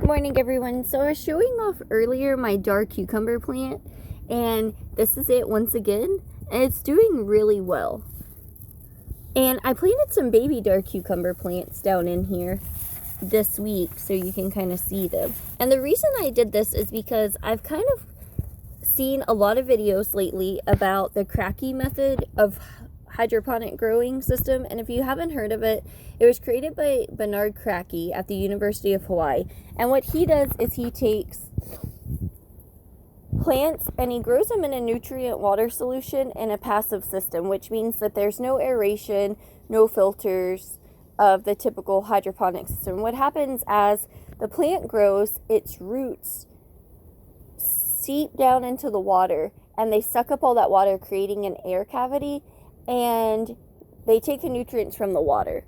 morning, everyone. So I was showing off earlier my dark cucumber plant, and this is it once again, and it's doing really well. And I planted some baby dark cucumber plants down in here this week so you can kind of see them. And the reason I did this is because I've kind of seen a lot of videos lately about the Kratky method of hydroponic growing system, and if you haven't heard of it, it was created by Bernard Kratky at the University of Hawaii. And what he does is he takes plants and he grows them in a nutrient water solution in a passive system, which means that there's no aeration, no filters of the typical hydroponic system. What happens as the plant grows, its roots seep down into the water and they suck up all that water, creating an air cavity, and they take the nutrients from the water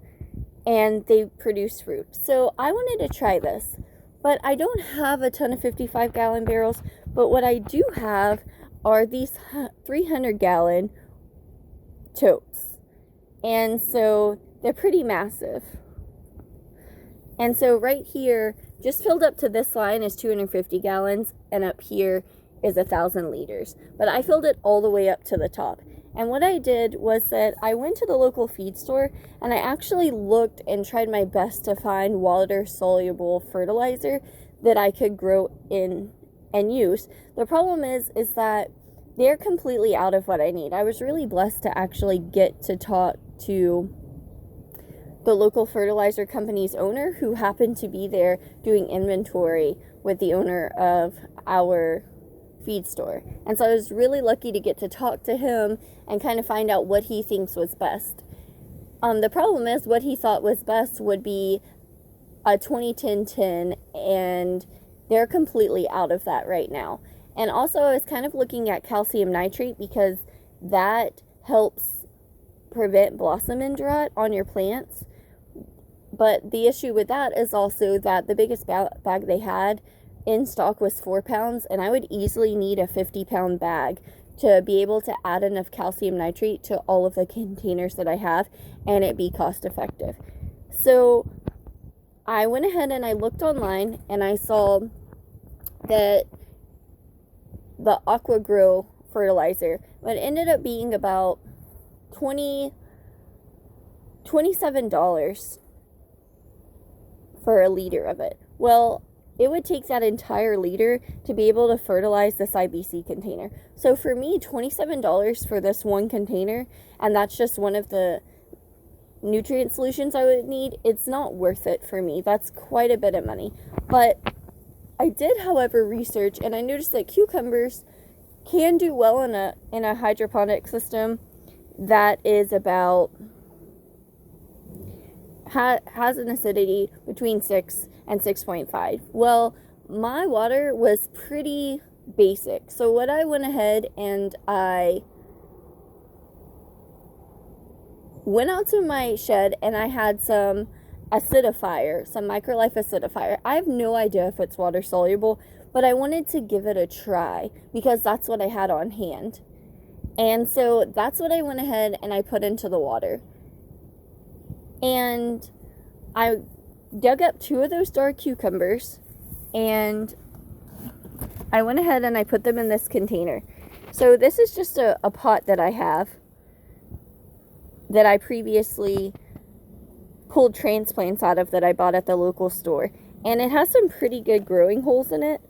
and they produce fruit. So I wanted to try this, but I don't have a ton of 55-gallon barrels, but what I do have are these 300-gallon totes, and so they're pretty massive. And so right here, just filled up to this line, is 250 gallons, and up here is 1,000 liters. But I filled it all the way up to the top. And what I did was that I went to the local feed store and I actually looked and tried my best to find water-soluble fertilizer that I could grow in and use. The problem is that they're completely out of what I need. I was really blessed to actually get to talk to the local fertilizer company's owner, who happened to be there doing inventory with the owner of our feed store. And so I was really lucky to get to talk to him and kind of find out what he thinks was best. The problem is what he thought was best would be a 20-10-10, and they're completely out of that right now. And also I was kind of looking at calcium nitrate because that helps prevent blossom end rot on your plants. But the issue with that is also that the biggest bag they had in stock was 4 pounds, and I would easily need a 50-pound bag to be able to add enough calcium nitrate to all of the containers that I have and it be cost effective. So I went ahead and I looked online and I saw that the Aqua Grow fertilizer, but it ended up being about $27 for a liter of it. Well, it would take that entire liter to be able to fertilize this IBC container. So for me, $27 for this one container, and that's just one of the nutrient solutions I would need, it's not worth it for me. That's quite a bit of money. But I did, however, research, and I noticed that cucumbers can do well in a hydroponic system that is about has an acidity between 6 and 6.5. Well, my water was pretty basic. So what I went ahead and I went out to my shed and I had some Acidifier, some Microlife Acidifier. I have no idea if it's water soluble, but I wanted to give it a try because that's what I had on hand. And so that's what I went ahead and I put into the water. And I dug up 2 of those dark cucumbers and I went ahead and I put them in this container. So this is just a pot that I have that I previously pulled transplants out of that I bought at the local store. And it has some pretty good growing holes in it.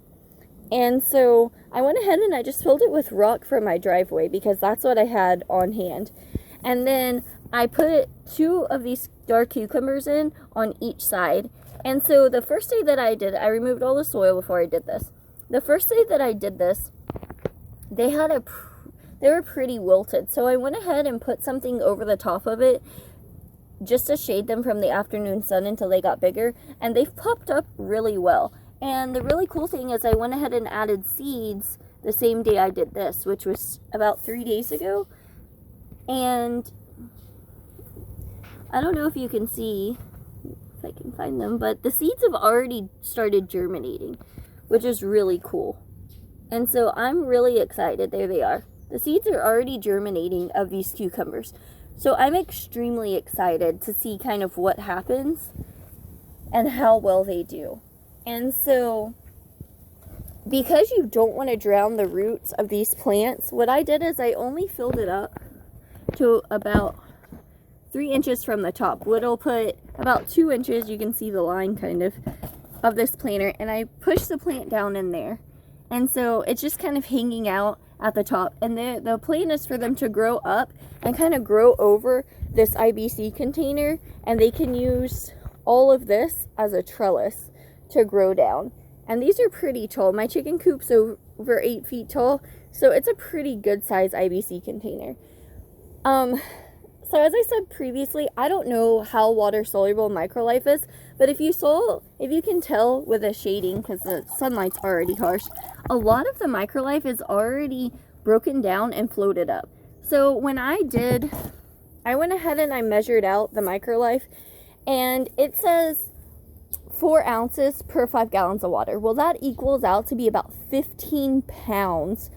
And so I went ahead and I just filled it with rock from my driveway because that's what I had on hand. And then I put 2 of these dark cucumbers in on each side. And so the first day that I did, I removed all the soil before I did this. The first day that I did this, they were pretty wilted. So I went ahead and put something over the top of it just to shade them from the afternoon sun until they got bigger. And they've popped up really well. And the really cool thing is I went ahead and added seeds the same day I did this, which was about 3 days ago. And I don't know if you can see, if I can find them, but the seeds have already started germinating, which is really cool. And so I'm really excited. There they are. The seeds are already germinating of these cucumbers. So I'm extremely excited to see kind of what happens and how well they do. And so, because you don't want to drown the roots of these plants, what I did is I only filled it up to about 3 inches from the top. What'll put about 2 inches, you can see the line kind of this planter, and I pushed the plant down in there. And so it's just kind of hanging out at the top. And the plan is for them to grow up and kind of grow over this IBC container, and they can use all of this as a trellis to grow down. And these are pretty tall. My chicken coop's over 8 feet tall, so it's a pretty good size IBC container. So as I said previously, I don't know how water soluble Microlife is, but if you can tell with the shading, because the sunlight's already harsh, a lot of the Microlife is already broken down and floated up. So when I went ahead and I measured out the Microlife, and it says 4 ounces per 5 gallons of water. Well, that equals out to be about 15 pounds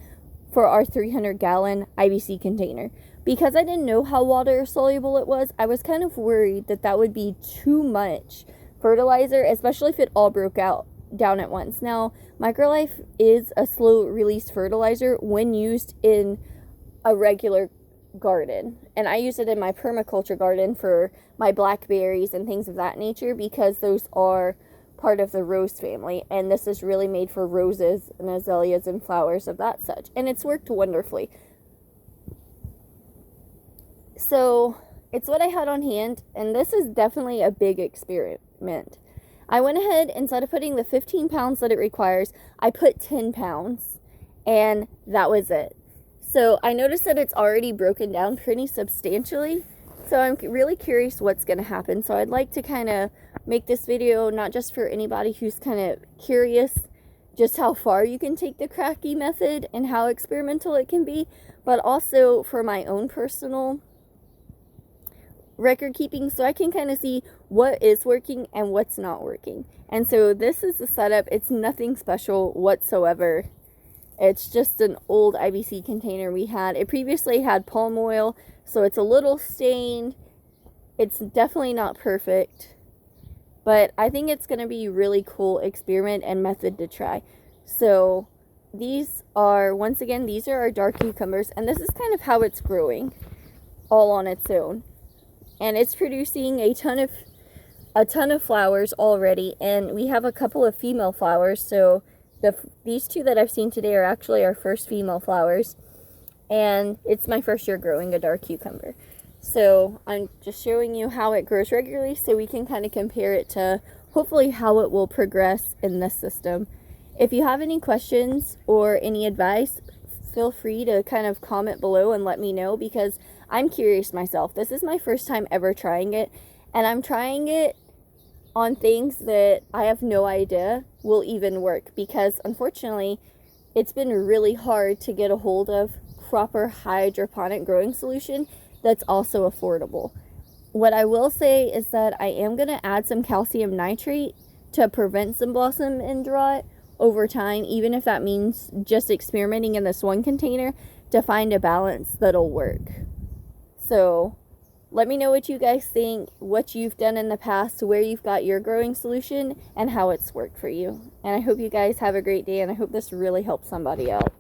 for our 300-gallon IBC container. Because I didn't know how water soluble it was, I was kind of worried that that would be too much fertilizer, especially if it all broke out down at once. Now, Microlife is a slow release fertilizer when used in a regular garden, and I use it in my permaculture garden for my blackberries and things of that nature, because those are part of the rose family, and this is really made for roses and azaleas and flowers of that such, and it's worked wonderfully. So it's what I had on hand, and this is definitely a big experiment. I went ahead, instead of putting the 15 pounds that it requires, I put 10 pounds, and that was it. So I noticed that it's already broken down pretty substantially, so I'm really curious what's going to happen. So I'd like to kind of make this video not just for anybody who's kind of curious just how far you can take the Kratky method and how experimental it can be, but also for my own personal record keeping, so I can kind of see what is working and what's not working. And so this is the setup. It's nothing special whatsoever. It's just an old IBC container we had. It previously had palm oil, so it's a little stained. It's definitely not perfect, but I think it's going to be a really cool experiment and method to try. So these are, once again, these are our dark cucumbers, and this is kind of how it's growing all on its own. And it's producing a ton of flowers already, and we have a couple of female flowers. So these 2 that I've seen today are actually our first female flowers, and it's my first year growing a dark cucumber. So I'm just showing you how it grows regularly, so we can kind of compare it to hopefully how it will progress in this system. If you have any questions or any advice, feel free to kind of comment below and let me know, because I'm curious myself. This is my first time ever trying it, and I'm trying it on things that I have no idea will even work, because unfortunately it's been really hard to get a hold of proper hydroponic growing solution that's also affordable. What I will say is that I am going to add some calcium nitrate to prevent some blossom end rot over time, even if that means just experimenting in this one container to find a balance that'll work. So let me know what you guys think, what you've done in the past, where you've got your growing solution, and how it's worked for you. And I hope you guys have a great day, and I hope this really helps somebody out.